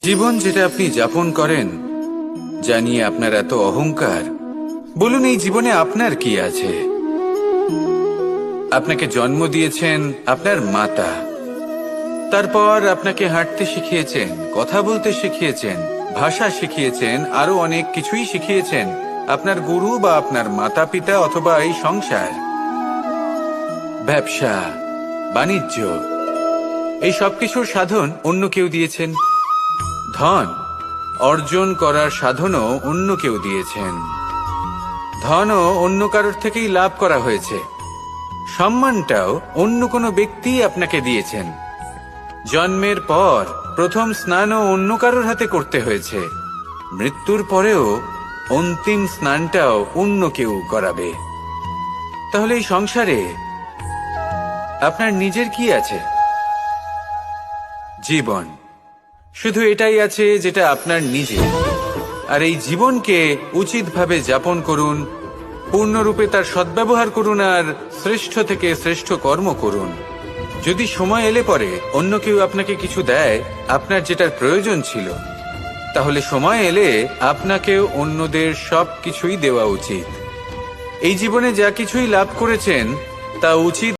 জীবন যেটা আপনি যাপন করেন, যা নিয়ে আপনার এত অহংকার, বলুন এই জীবনে আপনার কি আছে? আপনাকে জন্ম দিয়েছেন আপনার মাতা, তারপর আপনাকে হাঁটতে শিখিয়েছেন, কথা বলতে শিখিয়েছেন, ভাষা শিখিয়েছেন, আরো অনেক কিছুই শিখিয়েছেন আপনার গুরু বা আপনার মাতা পিতা অথবা এই সংসার। ব্যবসা, বাণিজ্য, এই সবকিছুর সাধন অন্য কেউ দিয়েছেন। ধন অর্জন করার সাধনও অন্য কেউ দিয়েছেন। ধনও অন্য কারোর থেকেই লাভ করা হয়েছে। সম্মানটাও অন্য কোনো ব্যক্তি আপনাকে দিয়েছেন। জন্মের পর প্রথম স্নানও অন্য কারোর হাতে করতে হয়েছে। মৃত্যুর পরেও অন্তিম স্নানটাও অন্য কেউ করাবে। তাহলে এই সংসারে আপনার নিজের কি আছে? জীবন। শুধু এটাই আছে যেটা আপনার নিজের। আর এই জীবনকে উচিতভাবে যাপন করুন, পূর্ণরূপে তার সদ্ব্যবহার করুন, আর শ্রেষ্ঠ থেকে শ্রেষ্ঠ কর্ম করুন। যদি সময় এলে পরে অন্য কেউ আপনাকে কিছু দেয় আপনার যেটার প্রয়োজন ছিল, তাহলে সময় এলে আপনাকেও অন্যদের সব কিছুই দেওয়া উচিত। এই জীবনে যা কিছুই লাভ করেছেন তা উচিত